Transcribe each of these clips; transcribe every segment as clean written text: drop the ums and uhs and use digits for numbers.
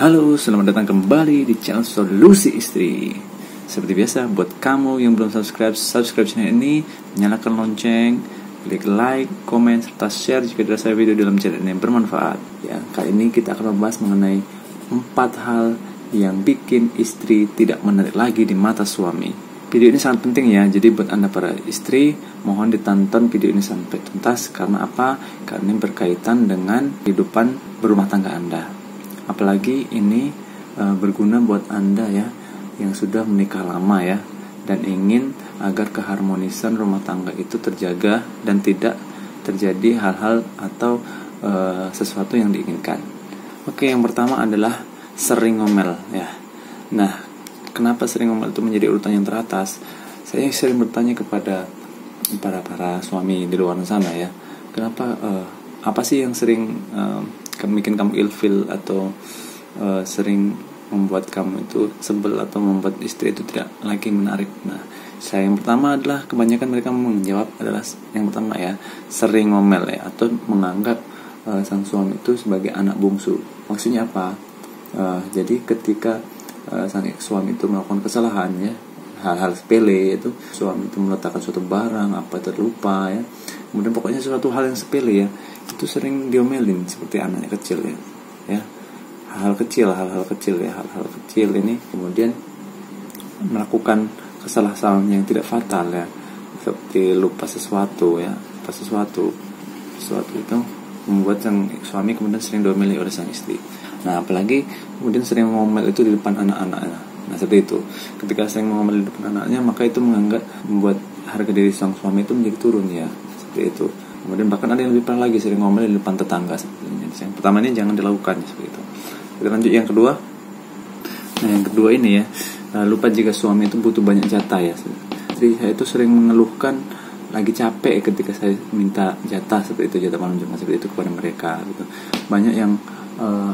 Halo, selamat datang kembali di channel Solusi Istri. Seperti biasa, buat kamu yang belum subscribe channel ini, nyalakan lonceng, klik like, komen, serta share jika dirasa video dalam channel ini bermanfaat. Ya, kali ini kita akan membahas mengenai 4 hal yang bikin istri tidak menarik lagi di mata suami. Video ini sangat penting ya, jadi buat Anda para istri, mohon ditonton video ini sampai tuntas. Karena apa? Karena ini berkaitan dengan kehidupan berumah tangga Anda. Apalagi ini berguna buat Anda ya, yang sudah menikah lama ya, dan ingin agar keharmonisan rumah tangga itu terjaga dan tidak terjadi hal-hal atau sesuatu yang diinginkan. Oke, yang pertama adalah sering ngomel ya. Nah, kenapa sering ngomel itu menjadi urutan yang teratas? Saya sering bertanya kepada para suami di luar sana ya, kenapa apa sih yang sering bikin kamu ilfil atau sering membuat kamu itu sebel atau membuat istri itu tidak lagi menarik? Nah, saya yang pertama adalah kebanyakan mereka menjawab adalah yang pertama ya, sering ngomel ya, atau menganggap sang suami itu sebagai anak bungsu. Maksudnya apa? Jadi ketika sang suami itu melakukan kesalahan ya, hal-hal sepele itu, suami itu meletakkan suatu barang apa terlupa ya, kemudian pokoknya suatu hal yang sepele ya, itu sering diomelin seperti anaknya kecil ya, hal-hal kecil ini kemudian melakukan kesalahan yang tidak fatal ya, seperti lupa sesuatu itu membuat sang suami kemudian sering diomeli oleh sang istri. Nah, apalagi kemudian sering ngomel itu di depan anak-anaknya. Nah, seperti itu. Ketika sering ngomel di depan anaknya, maka itu membuat harga diri sang suami itu menjadi turun ya. Seperti itu. Kemudian bahkan ada yang lebih parah lagi, sering ngomel di depan tetangga sebenarnya. Yang pertama ini jangan dilakukan seperti itu. Kita lanjut yang kedua. Nah, yang kedua ini ya, lupa jika suami itu butuh banyak jatah ya. Jadi saya itu sering mengeluhkan lagi capek ketika saya minta jatah seperti itu, jatah malam Jumat seperti itu kepada mereka gitu.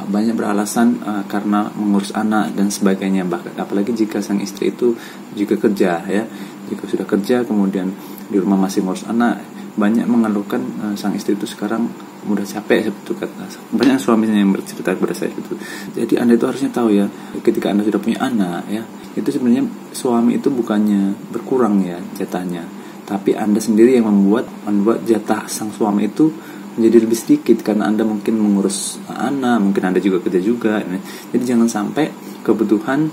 Banyak beralasan karena mengurus anak dan sebagainya. Bahkan apalagi jika sang istri itu juga kerja ya, jika sudah kerja kemudian di rumah masih mengurus anak, banyak mengeluhkan sang istri itu sekarang mudah capek seperti itu. Banyak suaminya yang bercerita kepada saya itu. Jadi Anda itu harusnya tahu ya, ketika Anda sudah punya anak ya, itu sebenarnya suami itu bukannya berkurang ya jatahnya, tapi Anda sendiri yang membuat jatah sang suami itu menjadi lebih sedikit karena Anda mungkin mengurus anak, mungkin Anda juga kerja juga. Jadi jangan sampai kebutuhan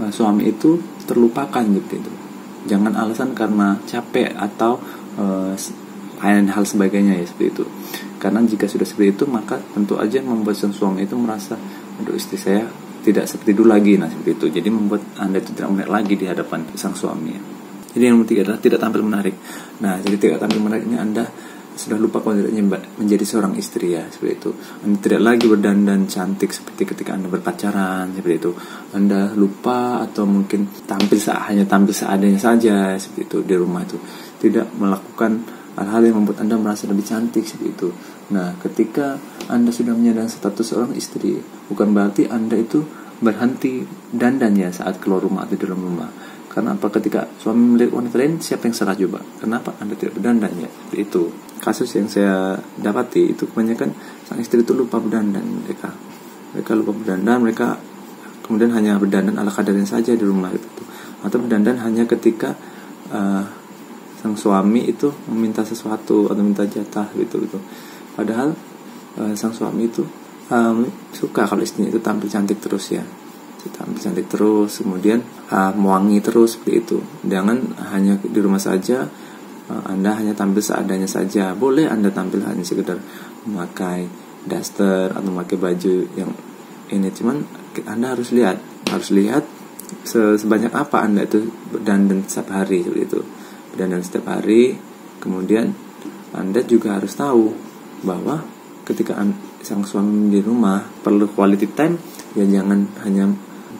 suami itu terlupakan gitu itu. Jangan alasan karena capek atau hal sebagainya ya seperti itu. Karena jika sudah seperti itu, maka tentu aja membuat sang suami itu merasa, aduh, istri saya tidak seperti dulu lagi. Nah, seperti itu. Jadi membuat Anda itu tidak menarik lagi di hadapan sang suami. Jadi yang ketiga adalah tidak tampil menarik. Nah, jadi tidak tampil menarik ini Anda sudah lupa kodratnya menjadi seorang istri ya, seperti itu. Anda tidak lagi berdandan cantik seperti ketika Anda berpacaran, seperti itu. Anda lupa atau mungkin hanya tampil seadanya saja seperti itu di rumah itu. Tidak melakukan hal-hal yang membuat Anda merasa lebih cantik seperti itu. Nah, ketika Anda sudah menyandang status seorang istri, bukan berarti Anda itu berhenti dandan ya saat keluar rumah atau di dalam rumah. Karena apa? Ketika suami melihat wanita lain, siapa yang salah coba? Kenapa Anda tidak berdandan ya? Itu kasus yang saya dapati, itu kebanyakan sang istri itu lupa berdandan. Mereka lupa berdandan, mereka kemudian hanya berdandan ala kadarnya saja di rumah itu. Atau berdandan hanya ketika sang suami itu meminta sesuatu atau minta jatah gitu. Padahal sang suami itu suka kalau istrinya itu tampil cantik terus ya. Tampil cantik terus, kemudian mewangi terus seperti itu. Jangan hanya di rumah saja Anda hanya tampil seadanya saja. Boleh Anda tampil hanya sekedar memakai daster atau memakai baju yang ini, cuman Anda harus lihat sebanyak apa Anda itu berdandan setiap hari seperti itu. Berdandan setiap hari. Kemudian Anda juga harus tahu bahwa ketika sang suami di rumah perlu quality time ya, jangan hanya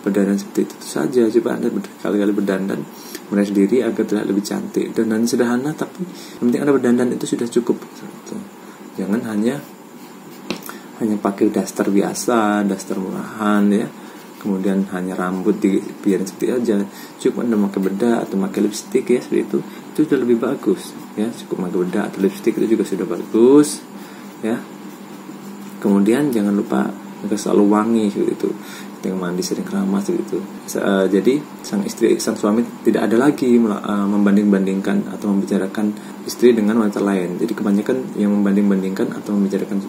berdandan seperti itu saja. Coba Anda berkali-kali berdandan meraih diri agar terlihat lebih cantik. Dandan sederhana tapi yang penting Anda berdandan itu sudah cukup. Jangan hanya pakai daster biasa, daster murahan ya, kemudian hanya rambut biarin seperti aja. Cukup Anda pakai bedak atau pakai lipstick ya, seperti itu sudah lebih bagus ya. Cukup pakai bedak atau lipstick itu juga sudah bagus ya. Kemudian jangan lupa selalu wangi seperti itu. sering mandi, sering keramas gitu. Jadi sang suami tidak ada lagi membanding-bandingkan atau membicarakan istri dengan wanita lain. Jadi kebanyakan yang membanding-bandingkan atau membicarakan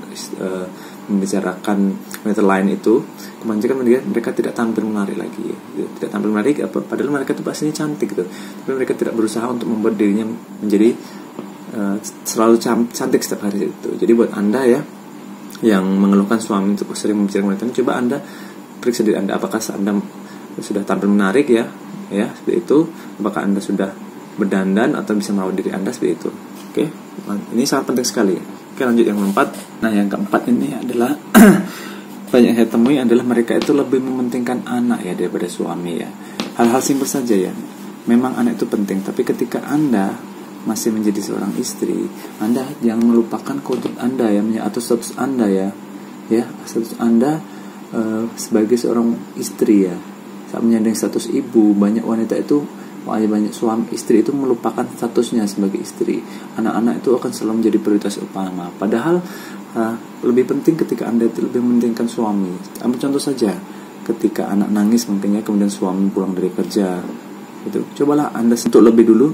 wanita lain itu kebanyakan mereka tidak tampil menarik lagi, tidak tampil menarik padahal mereka itu pastinya cantik gitu, tapi mereka tidak berusaha untuk membuat dirinya menjadi selalu cantik setiap hari itu. Jadi buat Anda ya yang mengeluhkan suami untuk sering membicarakan wanita, coba Anda periksa diri Anda, apakah Anda sudah tampil menarik ya seperti itu, apakah Anda sudah berdandan atau bisa merawat diri Anda seperti itu. Oke, ini sangat penting sekali. Oke, lanjut yang keempat. Nah, yang keempat ini adalah banyak saya temui adalah mereka itu lebih mementingkan anak ya daripada suami ya. Hal-hal simpel saja ya. Memang anak itu penting, tapi ketika Anda masih menjadi seorang istri, Anda jangan melupakan kodrat Anda ya, atau status Anda ya. Status Anda sebagai seorang istri ya. Saat menyandang status ibu, banyak wanita itu, banyak suami istri itu melupakan statusnya sebagai istri. Anak-anak itu akan selalu menjadi prioritas utama. Padahal lebih penting ketika Anda itu lebih mementingkan suami. Ambil contoh saja, ketika anak nangis mungkin ya, kemudian suami pulang dari kerja, itu cobalah Anda untuk lebih dulu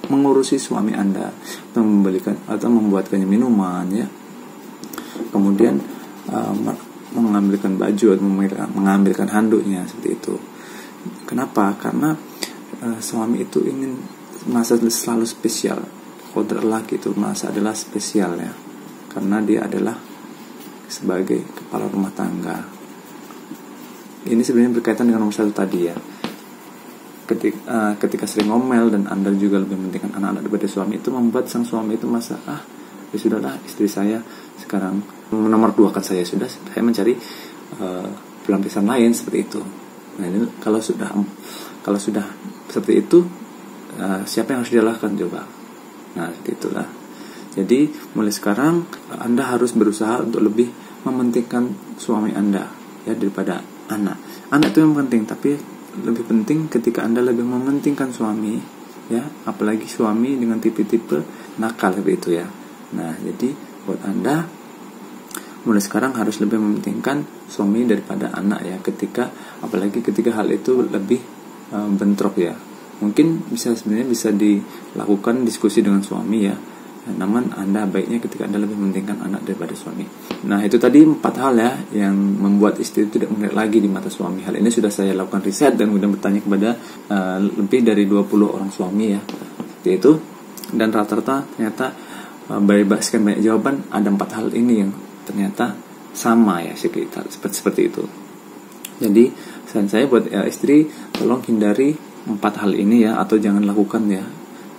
mengurusi suami Anda, atau membelikan atau membuatkannya minuman ya. Kemudian mengambilkan baju atau mengambilkan handuknya seperti itu. Kenapa? Karena suami itu ingin merasa selalu spesial. Kodrat laki itu merasa adalah spesial ya, karena dia adalah sebagai kepala rumah tangga. Ini sebenarnya berkaitan dengan nomor 1 tadi ya. Ketika sering ngomel dan Anda juga lebih mementingkan anak-anak daripada suami, itu membuat sang suami itu merasa ya sudahlah, istri saya sekarang nomor 2 kan saya mencari pelampiasan lain seperti itu. Nah, ini kalau sudah seperti itu, siapa yang harus disalahkan coba? Nah, seperti itulah. Jadi mulai sekarang Anda harus berusaha untuk lebih mementingkan suami Anda ya daripada anak. Anak itu yang penting, tapi lebih penting ketika Anda lebih mementingkan suami ya, apalagi suami dengan tipe-tipe nakal seperti itu ya. Nah, jadi buat Anda mulai sekarang harus lebih mementingkan suami daripada anak ya, apalagi ketika hal itu lebih bentrok ya. Mungkin sebenarnya bisa dilakukan diskusi dengan suami ya. Namun Anda baiknya ketika Anda lebih mementingkan anak daripada suami. Nah, itu tadi 4 hal ya yang membuat istri itu tidak menarik lagi di mata suami. Hal ini sudah saya lakukan riset dan kemudian bertanya kepada lebih dari 20 orang suami ya. Yaitu, dan rata-rata ternyata dari sekian banyak jawaban ada 4 hal ini yang ternyata sama ya, sekitar seperti itu. Jadi saran saya buat istri, tolong hindari 4 hal ini ya, atau jangan lakukan ya,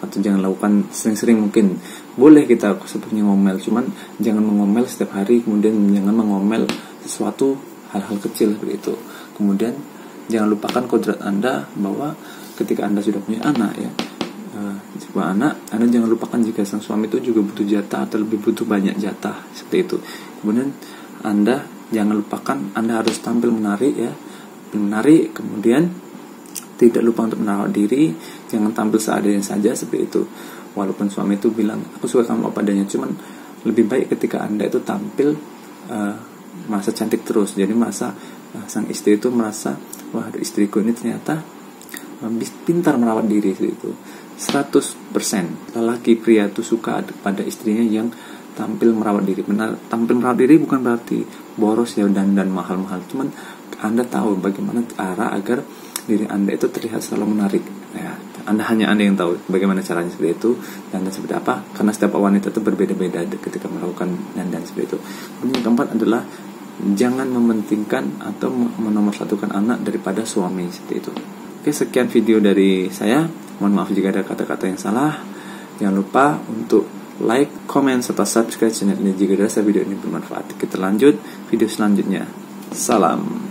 atau jangan lakukan sering-sering. Mungkin boleh kita sepertinya ngomel, cuman jangan mengomel setiap hari, kemudian jangan mengomel sesuatu hal-hal kecil seperti itu. Kemudian jangan lupakan kodrat Anda bahwa ketika Anda sudah punya anak ya, sebuah anak, Anda jangan lupakan jika sang suami itu juga butuh jatah atau lebih butuh banyak jatah seperti itu. Kemudian Anda jangan lupakan Anda harus tampil menarik ya, kemudian tidak lupa untuk merawat diri, jangan tampil seadanya saja seperti itu. Walaupun suami itu bilang aku suka kamu apa adanya, cuman lebih baik ketika Anda itu tampil merasa cantik terus. Jadi sang istri itu merasa, wah, istriku ini ternyata pintar merawat diri itu. 100% lelaki pria itu suka pada istrinya yang tampil merawat diri. Tampil merawat diri bukan berarti boros ya dan mahal-mahal, cuman Anda tahu bagaimana cara agar diri Anda itu terlihat selalu menarik ya. Hanya Anda yang tahu bagaimana caranya seperti itu, dan seperti apa, karena setiap wanita itu berbeda-beda ketika melakukan dandan seperti itu. Kemudian yang keempat adalah jangan mementingkan atau menomorsatukan anak daripada suami seperti itu. Oke, sekian video dari saya. Mohon maaf jika ada kata-kata yang salah. Jangan lupa untuk like, comment, serta subscribe channel ini jika dirasa video ini bermanfaat. Kita lanjut video selanjutnya. Salam.